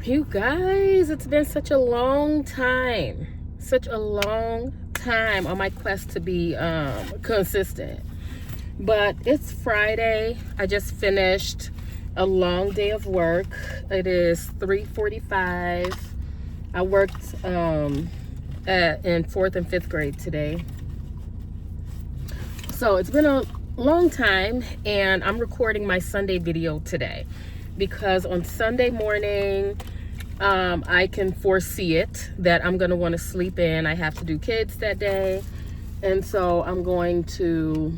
You guys, it's been such a long time. Such a long time on my quest to be consistent. But it's Friday. I just finished a long day of work. It is 3:45. I worked in 4th and 5th grade today. So it's been a long time, and I'm recording my Sunday video today because on Sunday morning, I can foresee it that I'm going to want to sleep in. I have to do kids that day. And so I'm going to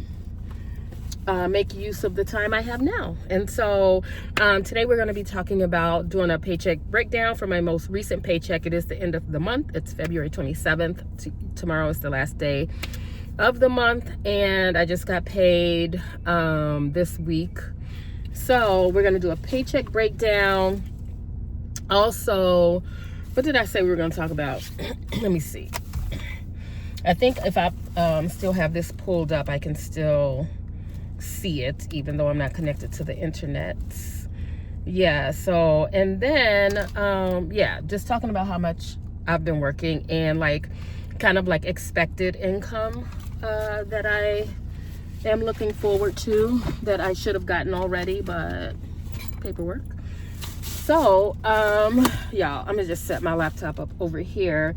make use of the time I have now. And so today we're going to be talking about doing a paycheck breakdown for my most recent paycheck. It is the end of the month. It's February 27th. Tomorrow is the last day of the month. And I just got paid this week. So we're going to do a paycheck breakdown. Also, what did I say we were going to talk about? Let me see. I think if I still have this pulled up, I can still see it, even though I'm not connected to the internet. Yeah, so, and then, just talking about how much I've been working and like kind of like expected income that I am looking forward to that I should have gotten already, but paperwork. So, y'all, I'm gonna just set my laptop up over here.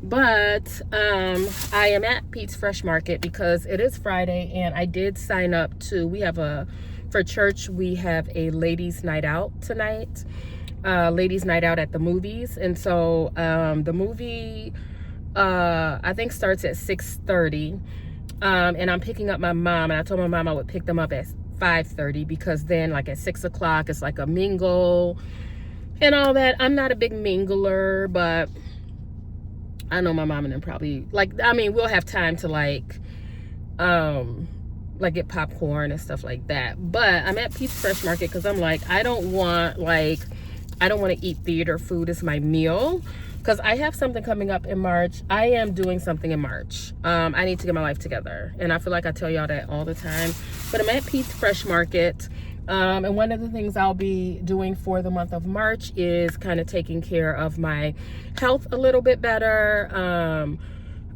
But I am at Pete's Fresh Market because it is Friday, and I did sign up to, for church, we have a ladies' night out tonight. Ladies' night out at the movies. And so the movie, I think starts at 6:30. And I'm picking up my mom, and I told my mom I would pick them up at 5:30 because then like at 6 o'clock, it's like a mingle and all that. I'm not a big mingler, but I know my mom and them probably we'll have time to like get popcorn and stuff like that. But I'm at Pete's Fresh Market because I'm like, I don't want to eat theater food as my meal because I have something coming up in March. I am doing something in March. I need to get my life together, and I feel like I tell y'all that all the time. But I'm at Pete's Fresh Market. And one of the things I'll be doing for the month of March is kind of taking care of my health a little bit better.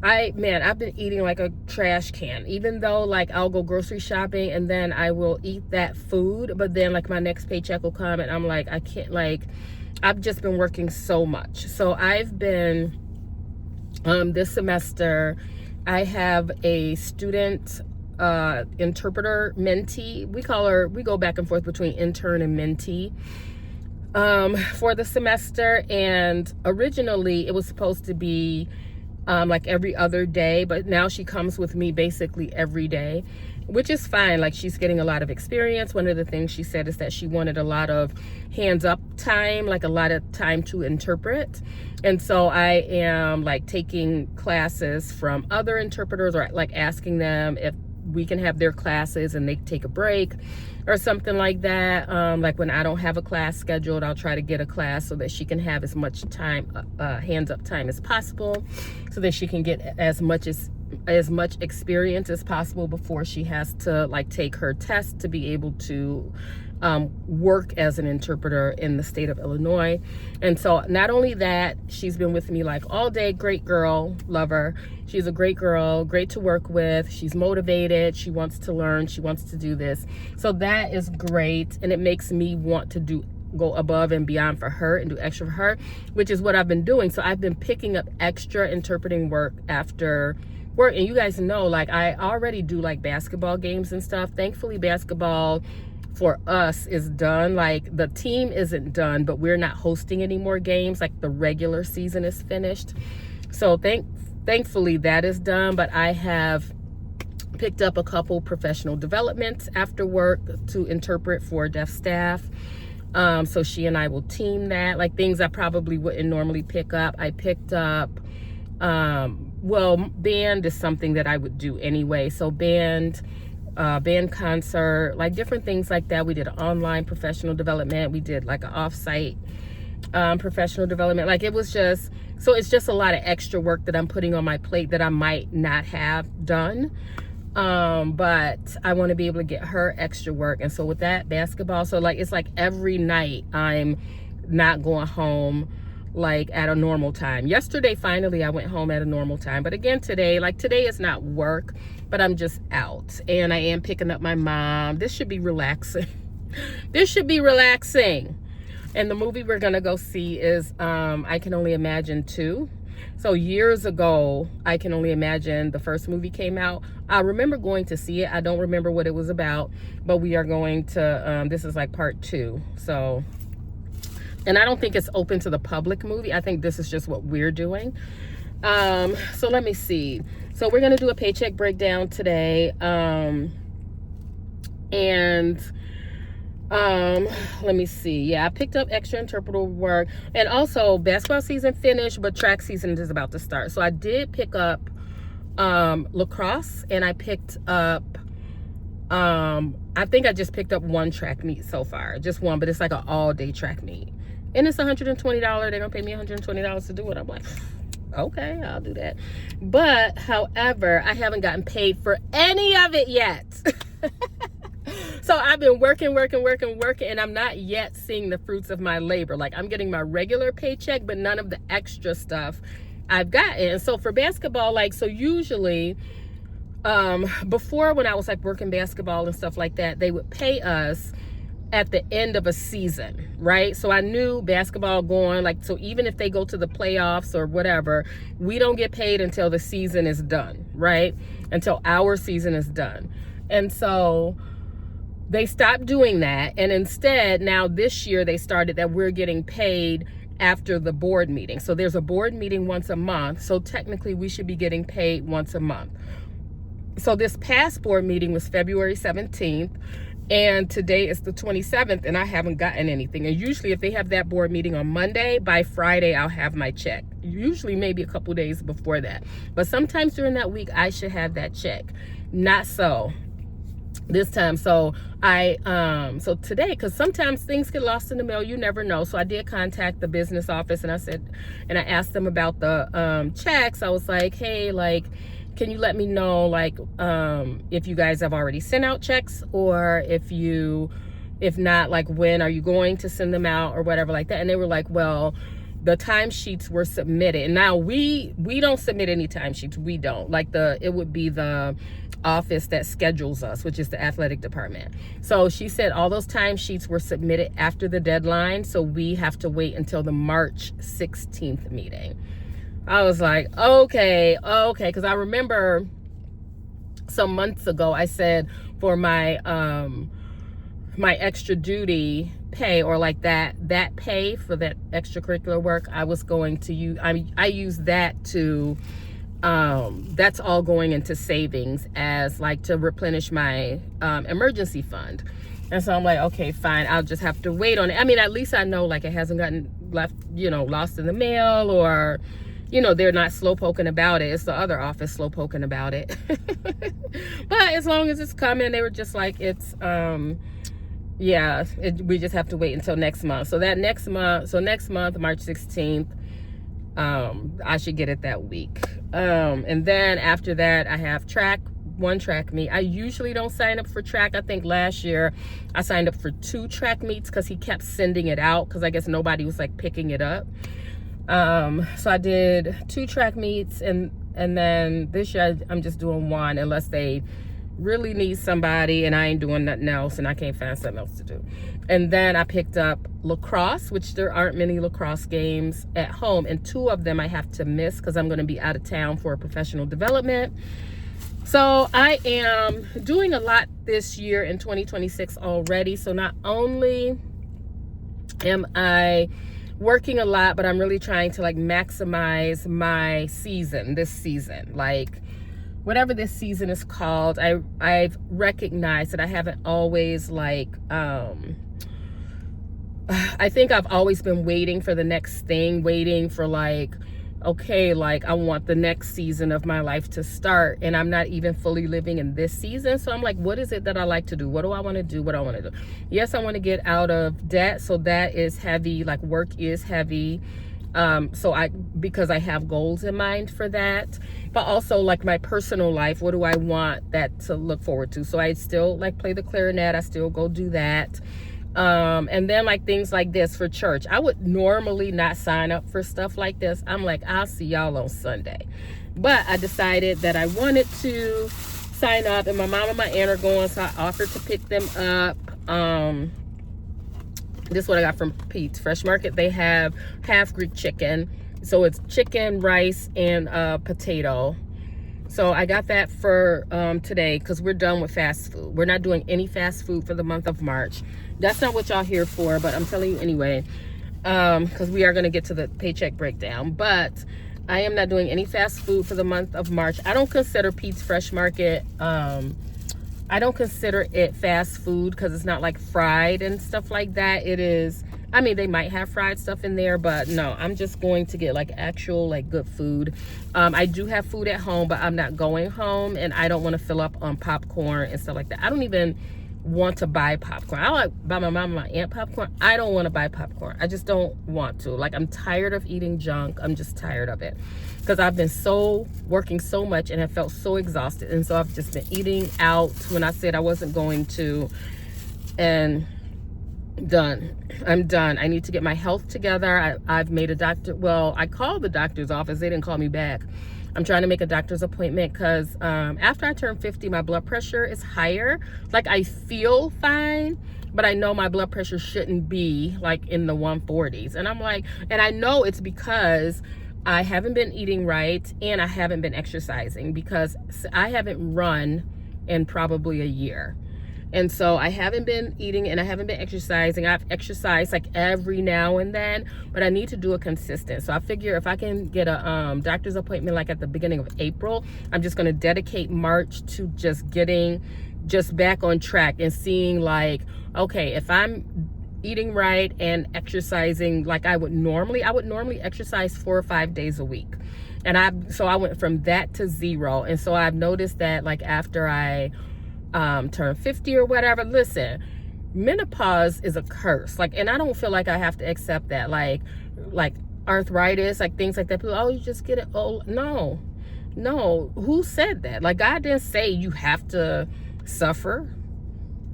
I've been eating like a trash can, even though like I'll go grocery shopping and then I will eat that food. But then like my next paycheck will come and I'm like, I can't, like, I've just been working so much. So I've been, this semester, I have a student interpreter mentee. We go back and forth between intern and mentee for the semester. And originally it was supposed to be like every other day, but now she comes with me basically every day, which is fine. Like, she's getting a lot of experience. One of the things she said is that she wanted a lot of hands up time, like a lot of time to interpret. And so I am like taking classes from other interpreters, or like asking them if we can have their classes and they take a break or something like that. Like when I don't have a class scheduled, I'll try to get a class so that she can have as much time, hands up time as possible, so that she can get as much experience as possible before she has to like take her test to be able to work as an interpreter in the state of Illinois. And so not only that, she's been with me like all day. Great girl, love her. She's a great girl, great to work with. She's motivated. She wants to learn. She wants to do this. So that is great. And it makes me want to go above and beyond for her and do extra for her, which is what I've been doing. So I've been picking up extra interpreting work after work. And you guys know, like, I already do like basketball games and stuff. Thankfully, basketball for us is done. Like, the team isn't done, but we're not hosting any more games. Like, the regular season is finished. So thankfully that is done. But I have picked up a couple professional developments after work to interpret for deaf staff. So she and I will team that, like things I probably wouldn't normally pick up. I picked up, band is something that I would do anyway. So band concert, like different things like that. We did an online professional development. We did like an offsite professional development. Like, it was just, so it's just a lot of extra work that I'm putting on my plate that I might not have done. But I want to be able to get her extra work. And so with that, basketball, so like it's like every night I'm not going home like at a normal time. Yesterday, finally, I went home at a normal time. But again, today is not work, but I'm just out. And I am picking up my mom. This should be relaxing. This should be relaxing. And the movie we're going to go see is I Can Only Imagine 2. So years ago, I Can Only Imagine, the first movie came out. I remember going to see it. I don't remember what it was about, but we are going to, this is like part 2. So, and I don't think it's open to the public movie. I think this is just what we're doing. So let me see. So we're going to do a paycheck breakdown today. Let me see. Yeah, I picked up extra interpreter work, and also basketball season finished, but track season is about to start. So I did pick up lacrosse, and I picked up I think I just picked up one track meet so far, just one, but it's like an all-day track meet, and it's $120. They're gonna pay me $120 to do it. I'm like, okay, I'll do that. But however, I haven't gotten paid for any of it yet. So I've been working, and I'm not yet seeing the fruits of my labor. Like, I'm getting my regular paycheck, but none of the extra stuff I've gotten. And so for basketball, like, so usually, before, when I was like working basketball and stuff like that, they would pay us at the end of a season, right? So I knew basketball going, like, so even if they go to the playoffs or whatever, we don't get paid until the season is done, right? Until our season is done. And so they stopped doing that, and instead now this year they started that we're getting paid after the board meeting. So there's a board meeting once a month, so technically we should be getting paid once a month. So this past board meeting was February 17th, and today is the 27th, and I haven't gotten anything. And usually if they have that board meeting on Monday, by Friday I'll have my check. Usually maybe a couple days before that, but sometimes during that week I should have that check. Not so this time. So so today, because sometimes things get lost in the mail, you never know. So I did contact the business office, and I asked them about the checks. I was like, hey, like, can you let me know, like, if you guys have already sent out checks, or if not, like, when are you going to send them out or whatever like that. And they were like, well, the timesheets were submitted. And now we don't submit any timesheets. We don't. Like, it would be the office that schedules us, which is the athletic department. So she said all those timesheets were submitted after the deadline, so we have to wait until the March 16th meeting. I was like, okay, because I remember some months ago I said for my my extra duty pay, or like that pay for that extracurricular work, I was going to use, I use that to that's all going into savings as like to replenish my emergency fund. And so I'm like, okay, fine, I'll just have to wait on it. I mean, at least I know, like, it hasn't gotten lost in the mail, or they're not slow poking about it. It's the other office slow poking about it. But as long as it's coming, they were just like, it's yeah, we just have to wait until next month. So next month, March 16th, I should get it that week. And then after that, I have one track meet. I usually don't sign up for track. I think last year I signed up for 2 track meets because he kept sending it out, because I guess nobody was like picking it up. So I did 2 track meets, and then this year I'm just doing 1, unless they really need somebody and I ain't doing nothing else and I can't find something else to do. And then I picked up lacrosse, which there aren't many lacrosse games at home, and 2 of them I have to miss because I'm going to be out of town for a professional development. So I am doing a lot this year in 2026 already. So not only am I working a lot, but I'm really trying to like maximize my this season, like whatever this season is called. I've recognized that I haven't always like I think I've always been waiting for the next thing, waiting for like, okay, like I want the next season of my life to start, and I'm not even fully living in this season. So I'm like, what is it that I like to do? What do I want to do? What do I want to do? Yes, I want to get out of debt, so that is heavy. Like, work is heavy. Because I have goals in mind for that, but also like my personal life, what do I want that to look forward to? So I still like play the clarinet. I still go do that. And then like things like this for church. I would normally not sign up for stuff like this. I'm like, I'll see y'all on Sunday. But I decided that I wanted to sign up, and my mom and my aunt are going, so I offered to pick them up. This is what I got from Pete's Fresh Market. They have half Greek chicken. So it's chicken, rice, and potato. So I got that for today because we're done with fast food. We're not doing any fast food for the month of March. That's not what y'all here for, but I'm telling you anyway, because we are going to get to the paycheck breakdown. But I am not doing any fast food for the month of March. I don't consider Pete's Fresh Market, I don't consider it fast food because it's not like fried and stuff like that. It is, I mean, they might have fried stuff in there, but no, I'm just going to get like actual like good food. I do have food at home, but I'm not going home, and I don't want to fill up on popcorn and stuff like that. I don't even want to buy popcorn. I like buy my mom and my aunt popcorn. I don't want to buy popcorn. I just don't want to. Like, I'm tired of eating junk. I'm just tired of it because I've been working so much and have felt so exhausted, and so I've just been eating out when I said I wasn't going to, and done. I'm done. I need to get my health together. I've made a doctor. Well, I called the doctor's office. They didn't call me back. I'm trying to make a doctor's appointment because after I turn 50, my blood pressure is higher. Like, I feel fine, but I know my blood pressure shouldn't be like in the 140s. And I'm like, and I know it's because I haven't been eating right and I haven't been exercising, because I haven't run in probably a year. And so I haven't been eating and I haven't been exercising. I've exercised like every now and then, but I need to do it consistent. So I figure if I can get a doctor's appointment like at the beginning of April, I'm just going to dedicate March to just getting just back on track and seeing like, okay, if I'm eating right and exercising like I would normally exercise 4 or 5 days a week. And so I went from that to 0. And so I've noticed that like after I turn 50 or whatever, listen, menopause is a curse. Like, and I don't feel like I have to accept that. Like arthritis, like things like that. People, oh, you just get it. Oh, no, who said that? Like, God didn't say you have to suffer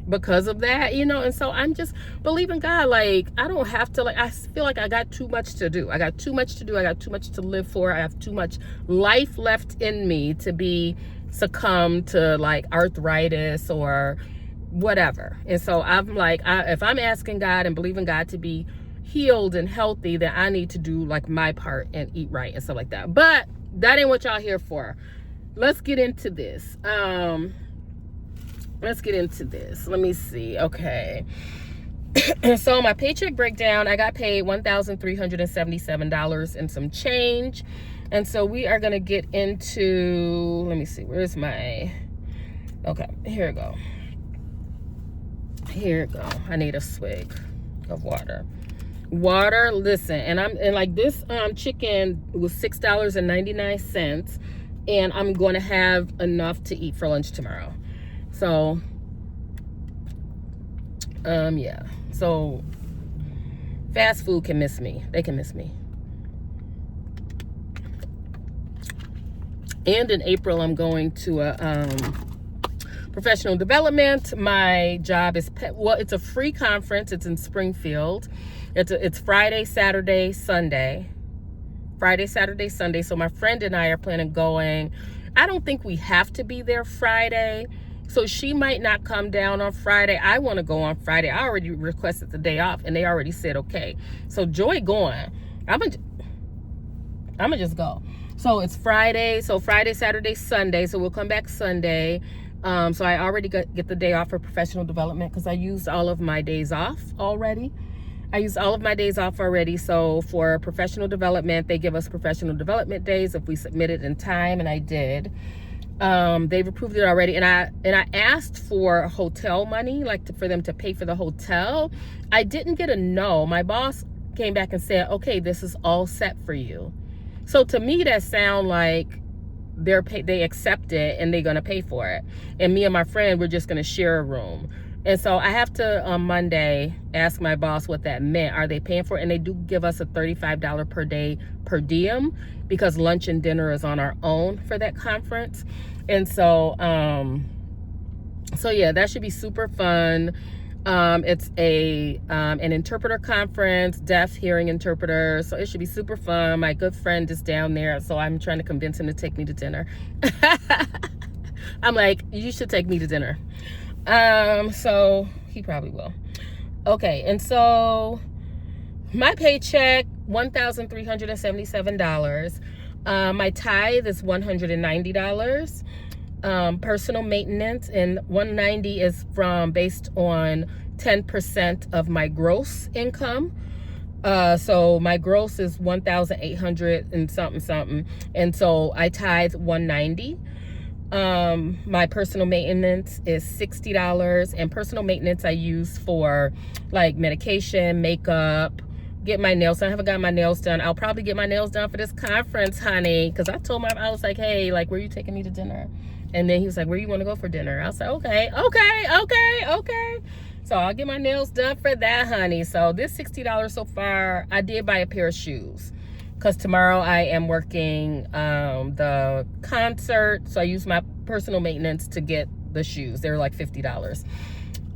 because of that, you know. And so I'm just believing God. Like, I don't have to, like, I feel like I got too much to do. I got too much to do. I got too much to live for. I have too much life left in me to be succumb to like arthritis or whatever. And so I'm like, if I'm asking God and believing God to be healed and healthy, then I need to do like my part and eat right and stuff like that. But that ain't what y'all here for. Let's get into this. Let me see. Okay. So my paycheck breakdown, I got paid $1,377 and some change. And so we are going to get into, let me see, where's my, okay, here we go. I need a swig of water. Listen, and like this chicken was $6.99, and I'm going to have enough to eat for lunch tomorrow. So, yeah. So fast food can miss me. They can miss me. And in April, I'm going to a professional development. My job is, it's a free conference. It's in Springfield. It's Friday, Saturday, Sunday. So my friend and I are planning going. I don't think we have to be there Friday. So she might not come down on Friday. I want to go on Friday. I already requested the day off, and they already said okay. So Joy going. I'm gonna just go. So it's Friday. So Friday, Saturday, Sunday. So we'll come back Sunday. So I already get the day off for professional development because I used all of my days off already. So for professional development, they give us professional development days if we submit it in time, and I did. They've approved it already, and I asked for hotel money, like for them to pay for the hotel. I didn't get a no. My boss came back and said, okay, this is all set for you. So to me, that sound like they accept it and they're going to pay for it. And me and my friend, we're just going to share a room. And so I have to, on Monday, ask my boss what that meant. Are they paying for it? And they do give us a $35 per day per diem because lunch and dinner is on our own for that conference. And so, so yeah, that should be super fun. It's a an interpreter conference, deaf hearing interpreter. So it should be super fun. My good friend is down there, so I'm trying to convince him to take me to dinner. I'm like, you should take me to dinner. So he probably will. Okay, and so my paycheck, $1,377. My tithe is $190. Personal maintenance, and $190 is based on 10% of my gross income. So my gross is 1,800 and something, and so I tithe $190. My personal maintenance is $60, and personal maintenance I use for like medication, makeup, get my nails done. I haven't got my nails done. I'll probably get my nails done for this conference, honey, because I told I was like, hey, like, where you taking me to dinner? And then he was like, where you want to go for dinner? I was like, okay. So I'll get my nails done for that, honey. So this $60 so far. I did buy a pair of shoes because tomorrow I am working the concert. So I use my personal maintenance to get the shoes. They're like $50.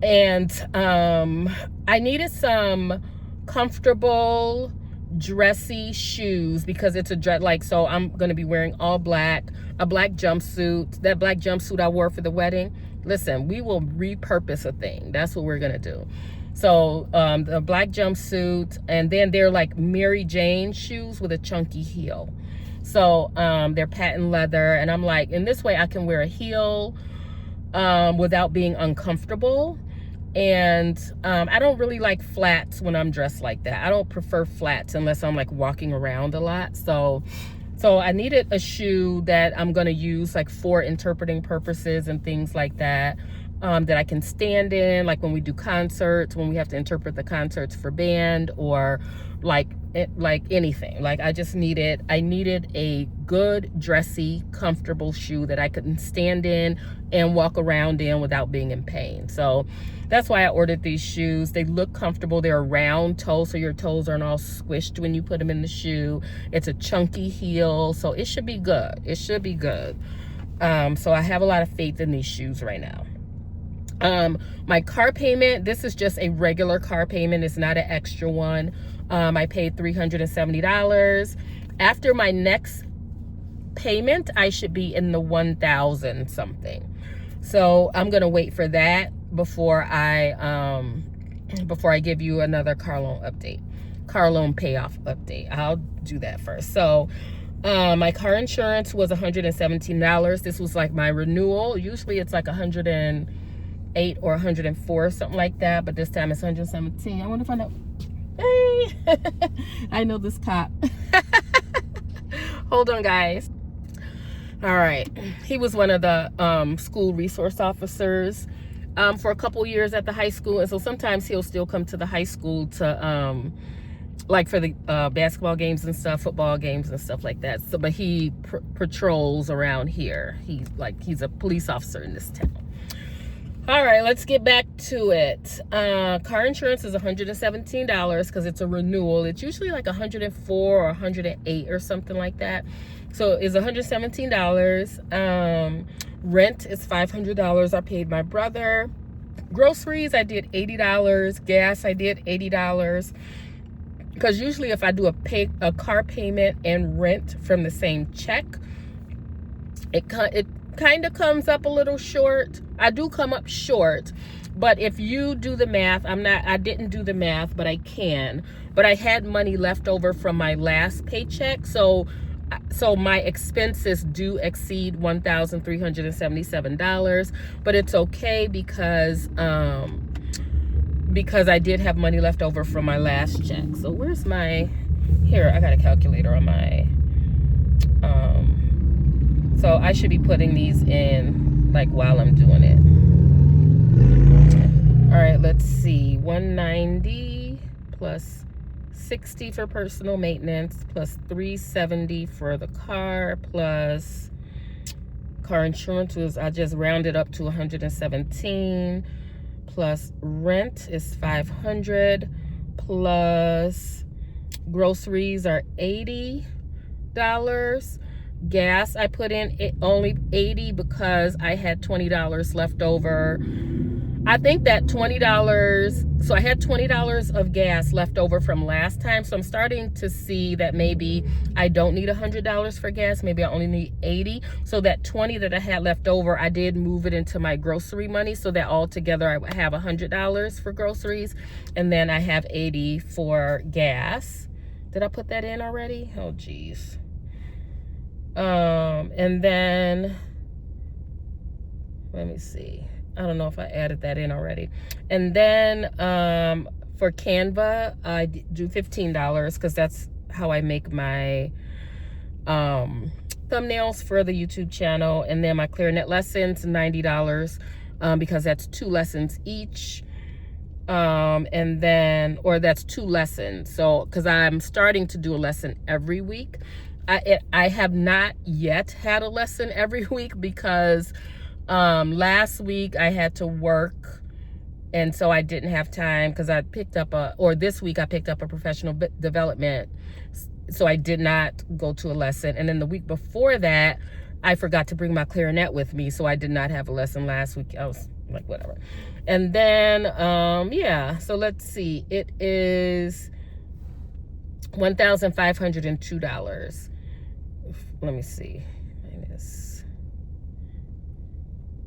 And I needed some comfortable, dressy shoes because it's a dress, like, so I'm going to be wearing all black, a black jumpsuit. That black jumpsuit I wore for the wedding. Listen, we will repurpose a thing. That's what we're going to do. So the black jumpsuit, and then they're like Mary Jane shoes with a chunky heel. So they're patent leather, and I'm like, in this way I can wear a heel without being uncomfortable. And I don't really like flats when I'm dressed like that. I don't prefer flats unless I'm like walking around a lot. So I needed a shoe that I'm going to use like for interpreting purposes and things like that, that I can stand in, like when we do concerts, when we have to interpret the concerts for band, or like anything. Like I needed a good, dressy, comfortable shoe that I could stand in and walk around in without being in pain. So that's why I ordered these shoes. They look comfortable. They're round toes, so your toes aren't all squished when you put them in the shoe. It's a chunky heel, so it should be good. It should be good. So I have a lot of faith in these shoes right now. My car payment, this is just a regular car payment. It's not an extra one. I paid $370. After my next payment, I should be in the 1,000 something. So I'm gonna wait for that before I give you another car loan payoff update. I'll do that first. So my car insurance was $117. This was like my renewal. Usually it's like 108 or 104, something like that, but this time it's 117. I want to find out. Hey, I know this cop. Hold on, guys. All right, he was one of the school resource officers for a couple years at the high school, and so sometimes he'll still come to the high school to like for the basketball games and stuff, football games and stuff like that. So, but he patrols around here. He's a police officer in this town. All right, let's get back to it. Car insurance is $117 because it's a renewal. It's usually like 104 or 108 or something like that. So it's $117. Rent is $500. I paid my brother. Groceries, I did $80. Gas, I did $80. Because usually if I do a car payment and rent from the same check, it kind of comes up a little short. I do come up short, but if you do the math, I didn't do the math, but I can. But I had money left over from my last paycheck, so my expenses do exceed $1,377, but it's okay because I did have money left over from my last check. So where's my, here, I got a calculator on my, so I should be putting these in like while I'm doing it. All right, let's see, 190 plus 60 for personal maintenance, plus 370 for the car, plus car insurance was, I just rounded up to 117, plus rent is 500, plus groceries are $80. Gas, I put in only $80 because I had $20 left over I think that $20, so I had $20 of gas left over from last time. So I'm starting to see that maybe I don't need $100 for gas. Maybe I only need 80. So that 20 that I had left over, I did move it into my grocery money so that altogether I have $100 for groceries. And then I have 80 for gas. Did I put that in already? Oh, geez. And then, let me see. I don't know if I added that in already. And then for Canva, I do $15 because that's how I make my thumbnails for the YouTube channel. And then my clarinet lessons, $90 because that's 2 lessons each. And then, or that's 2 lessons. So, because I'm starting to do a lesson every week. I have not yet had a lesson every week because last week I had to work, and so I didn't have time because I picked up this week I picked up a professional development, so I did not go to a lesson. And then the week before that, I forgot to bring my clarinet with me, so I did not have a lesson last week. I was like, whatever. And then, yeah, so let's see. It is $1,502. Let me see.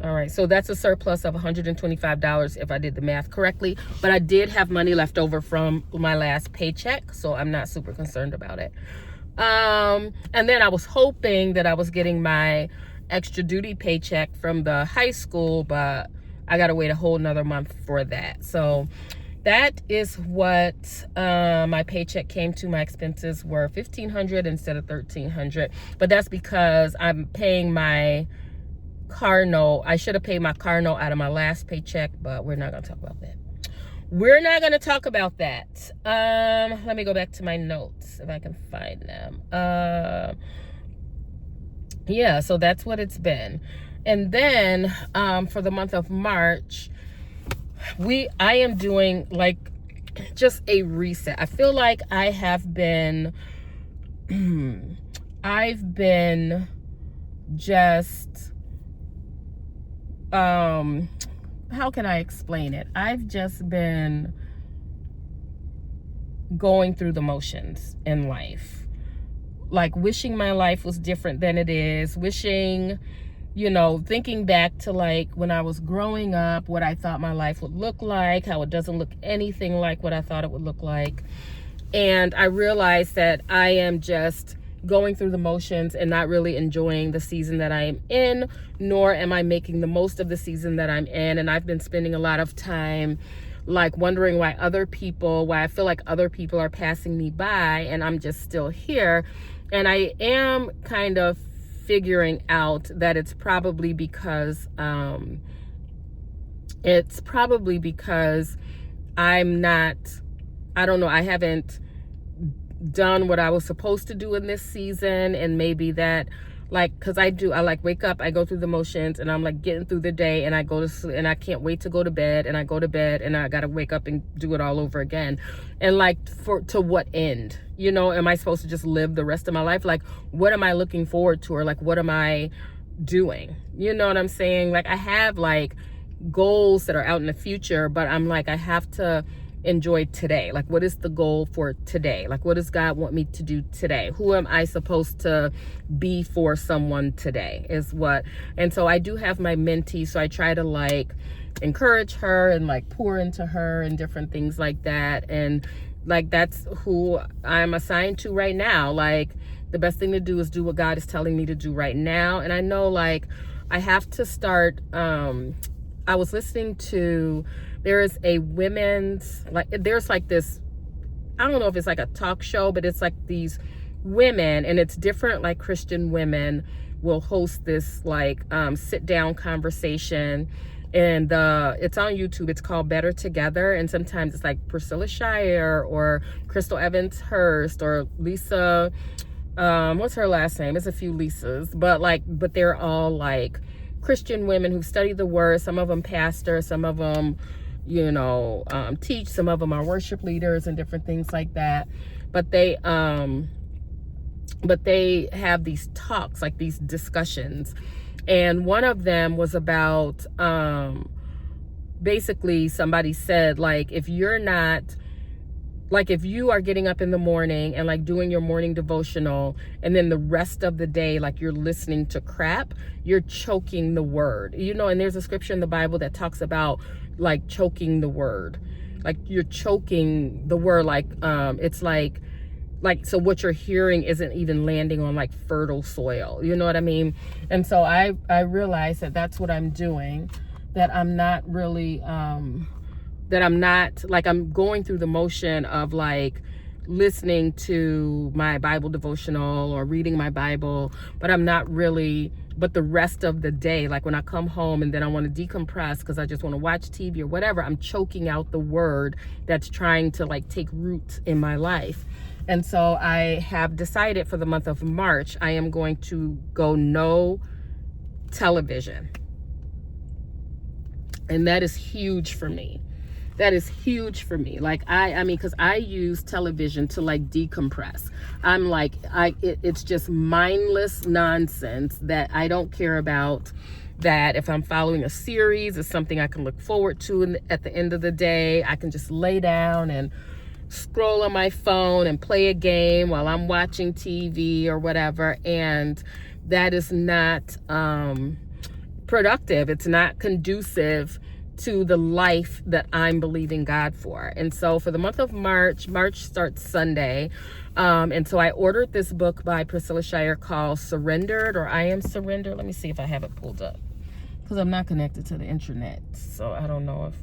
All right, so that's a surplus of $125 if I did the math correctly. But I did have money left over from my last paycheck, so I'm not super concerned about it. And then I was hoping that I was getting my extra duty paycheck from the high school, but I got to wait a whole nother month for that. So that is what my paycheck came to. My expenses were $1,500 instead of $1,300, but that's because I'm paying my car note. I should have paid my car note out of my last paycheck, but we're not going to talk about that. We're not going to talk about that. Let me go back to my notes if I can find them. Yeah, so that's what it's been. And then for the month of March, I am doing like just a reset. I feel like I have been I've been just how can I explain it? I've just been going through the motions in life, like wishing my life was different than it is, wishing, you know, thinking back to like when I was growing up, what I thought my life would look like, how it doesn't look anything like what I thought it would look like. And I realized that I am just going through the motions and not really enjoying the season that I am in, nor am I making the most of the season that I'm in. And I've been spending a lot of time like wondering why I feel like other people are passing me by and I'm just still here. And I am kind of figuring out that it's probably because I don't know, I haven't done what I was supposed to do in this season. And maybe that, like, because I like wake up, I go through the motions and I'm like getting through the day and I go to sleep and I can't wait to go to bed, and I go to bed and I gotta wake up and do it all over again. And like, to what end? You know, am I supposed to just live the rest of my life? Like, what am I looking forward to? Or like, what am I doing? You know what I'm saying? Like, I have like goals that are out in the future, but I'm like, I have to enjoy today. Like, what is the goal for today? Like, what does God want me to do today? Who am I supposed to be for someone today is what. And so I do have my mentee, so I try to like encourage her and like pour into her and different things like that. And like, that's who I'm assigned to right now. Like, the best thing to do is do what God is telling me to do right now. And I know like I have to start, I was listening to, there is a women's, like, there's like this, I don't know if it's like a talk show, but it's like these women, and it's different, like Christian women will host this like sit down conversation, and it's on YouTube. It's called Better Together, and sometimes it's like Priscilla Shire or Crystal Evans Hurst or Lisa, what's her last name? It's a few Lisas, but they're all like Christian women who study the word. Some of them pastors, some of them, you know, teach, some of them are worship leaders and different things like that. But they have these talks, like these discussions. And one of them was about basically somebody said, like, if you're not, like, if you are getting up in the morning and like doing your morning devotional, and then the rest of the day, like, you're listening to crap, you're choking the word, you know. And there's a scripture in the Bible that talks about like choking the word, like you're choking the word, like, it's like, so what you're hearing isn't even landing on like fertile soil, you know what I mean? And so I realized that that's what I'm doing, that I'm not really, that I'm not, like, I'm going through the motion of like listening to my Bible devotional or reading my Bible, but I'm not really, but the rest of the day, like when I come home and then I want to decompress because I just want to watch TV or whatever, I'm choking out the word that's trying to like take root in my life. And so I have decided for the month of March, I am going to go no television. And that is huge for me. That is huge for me. Like, I mean, because I use television to like decompress. I'm like, it's just mindless nonsense that I don't care about. That if I'm following a series, it's something I can look forward to at the end of the day. I can just lay down and scroll on my phone and play a game while I'm watching TV or whatever. And that is not productive. It's not conducive to the life that I'm believing God for. And so for the month of March starts Sunday. And so I ordered this book by Priscilla Shirer called Surrendered, or I Am Surrendered. Let me see if I have it pulled up, because I'm not connected to the internet. So I don't know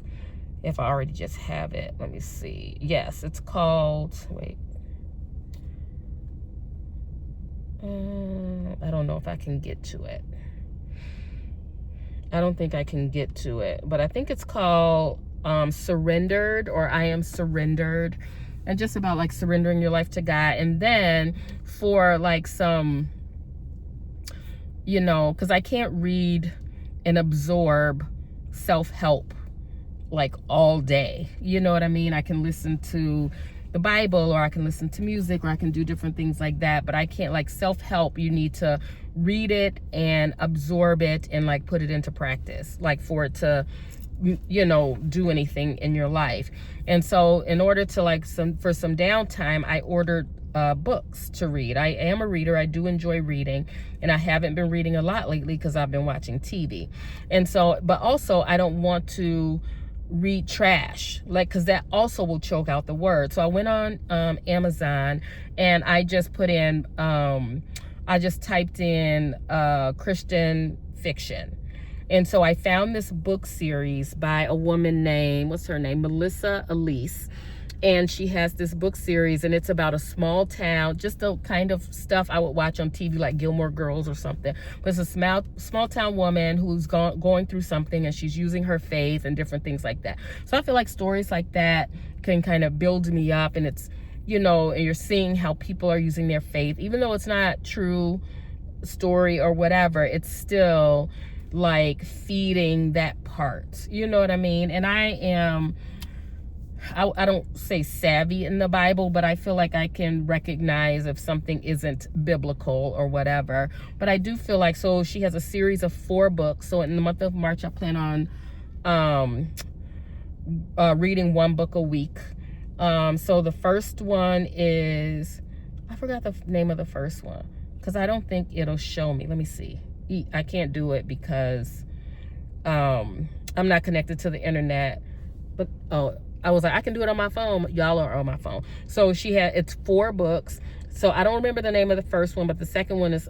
if I already just have it. Let me see. Yes, it's called, wait. I don't know if I can get to it. I don't think I can get to it, but I think it's called Surrendered, or I Am Surrendered, and just about like surrendering your life to God. And then for like some, you know, because I can't read and absorb self-help like all day, you know what I mean? I can listen to the Bible, or I can listen to music, or I can do different things like that, but I can't, like, self-help, you need to read it and absorb it and like put it into practice, like for it to, you know, do anything in your life. And so in order to like for some downtime, I ordered books to read. I am a reader. I do enjoy reading, and I haven't been reading a lot lately because I've been watching TV. And so, but also I don't want to read trash, like, because that also will choke out the word. So I went on Amazon, and I just put in I just typed in Christian fiction. And so I found this book series by a woman named, what's her name? Melissa Elise. And she has this book series, and it's about a small town, just the kind of stuff I would watch on TV, like Gilmore Girls or something. But it's a small town woman who's going through something, and she's using her faith and different things like that. So I feel like stories like that can kind of build me up, and it's, you know, and you're seeing how people are using their faith, even though it's not true story or whatever, it's still like feeding that part, you know what I mean? And I don't say savvy in the Bible, but I feel like I can recognize if something isn't biblical or whatever. But I do feel like, so she has a series of 4 books. So in the month of March, I plan on reading 1 book a week. So the first one is, I forgot the name of the first one, because I don't think it'll show me. Let me see. I can't do it because I'm not connected to the internet. But I was like, I can do it on my phone. Y'all are on my phone. So it's 4 books. So I don't remember the name of the first one, but the second one is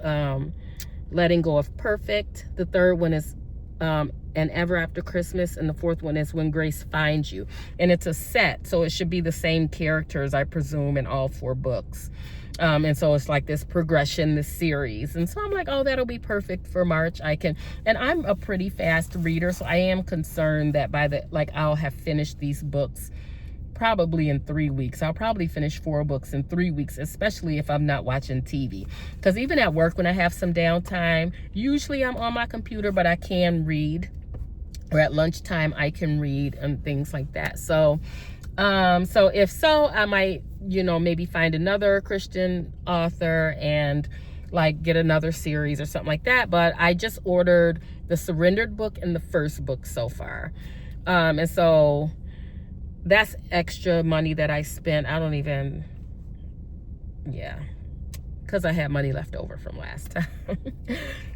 Letting Go of Perfect. The third one is And Ever After Christmas. And the fourth one is When Grace Finds You. And it's a set, so it should be the same characters, I presume, in all 4 books. And so it's like this progression, this series. And so I'm like, oh, that'll be perfect for March. And I'm a pretty fast reader, so I am concerned that I'll have finished these books probably in 3 weeks. I'll probably finish 4 books in 3 weeks, especially if I'm not watching TV. Because even at work, when I have some downtime, usually I'm on my computer, but I can read. Or at lunchtime, I can read and things like that. So if so, I might, you know, maybe find another Christian author and like get another series or something like that. But I just ordered the Surrendered book and the first book so far. And so that's extra money that I spent. I don't even, yeah, because I had money left over from last time.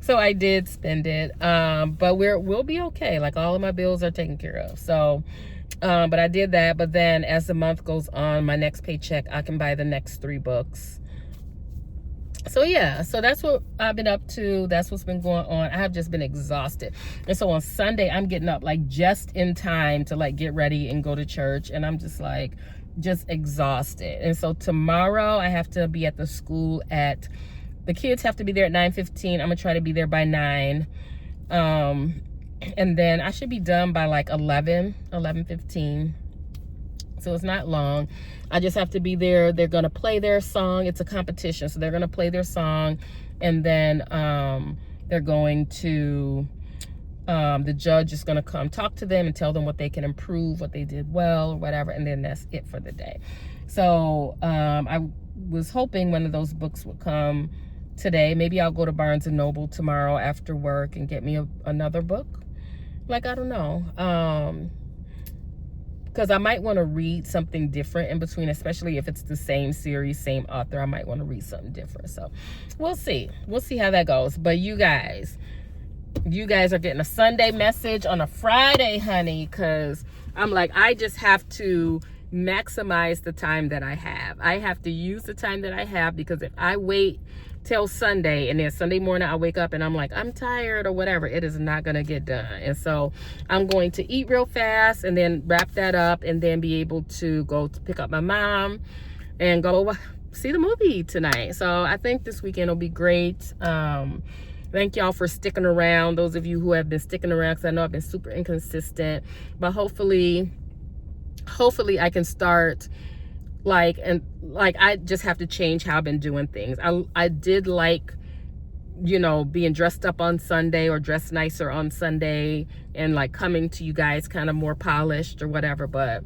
So I did spend it. But we'll be okay. Like, all of my bills are taken care of. So, but I did that. But then as the month goes on, my next paycheck, I can buy the next 3 books. So yeah, so that's what I've been up to. That's what's been going on. I have just been exhausted. And so on Sunday, I'm getting up like just in time to like get ready and go to church. And I'm just like, just exhausted. And so tomorrow I have to be at the school at, the kids have to be there at 9:15. I'm gonna try to be there by 9. And then I should be done by like 11:15. So it's not long. I just have to be there. They're gonna play their song. It's a competition, so they're gonna play their song, and then they're going to, the judge is gonna come talk to them and tell them what they can improve, what they did well, or whatever, and then that's it for the day. So I was hoping one of those books would come today. Maybe I'll go to Barnes and Noble tomorrow after work and get me another book. Like, I don't know. Because I might want to read something different in between, especially if it's the same series, same author. I might want to read something different. So we'll see. We'll see how that goes. But you guys are getting a Sunday message on a Friday, honey, because I'm like, I just have to maximize the time that I have. I have to use the time that I have, because if I wait till Sunday and then Sunday morning I wake up and I'm like, I'm tired or whatever, it is not gonna get done. And so I'm going to eat real fast and then wrap that up and then be able to go to pick up my mom and go see the movie tonight. So I think this weekend will be great. Thank y'all for sticking around, those of you who have been sticking around, because I know I've been super inconsistent, but hopefully I can start I just have to change how I've been doing things. I did like, you know, being dressed up on Sunday or dressed nicer on Sunday and like coming to you guys kind of more polished or whatever, but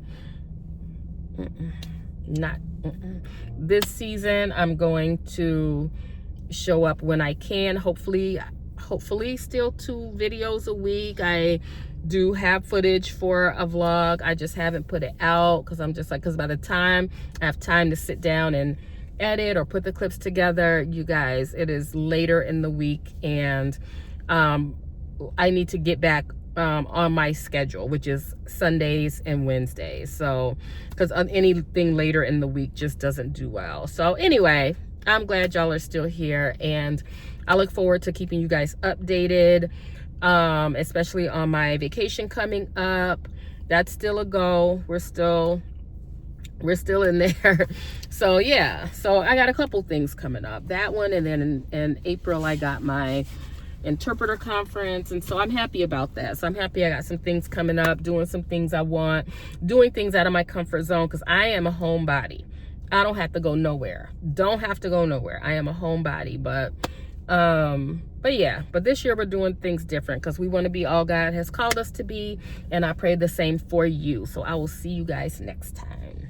this season I'm going to show up when I can. Hopefully still 2 videos a week. I do have footage for a vlog. I just haven't put it out because I'm just like, because by the time I have time to sit down and edit or put the clips together, you guys, it is later in the week, and I need to get back on my schedule, which is Sundays and Wednesdays. So because anything later in the week just doesn't do well. So anyway, I'm glad y'all are still here, and I look forward to keeping you guys updated, especially on my vacation coming up. That's still a go. We're still in there. So yeah, so I got a couple things coming up, that one, and then in April I got my interpreter conference, and so I'm happy about that. So I'm happy I got some things coming up, doing some things I want, doing things out of my comfort zone, because I am a homebody. I don't have to go nowhere. I am a homebody. But yeah, but this year we're doing things different because we want to be all God has called us to be, and I pray the same for you. So I will see you guys next time.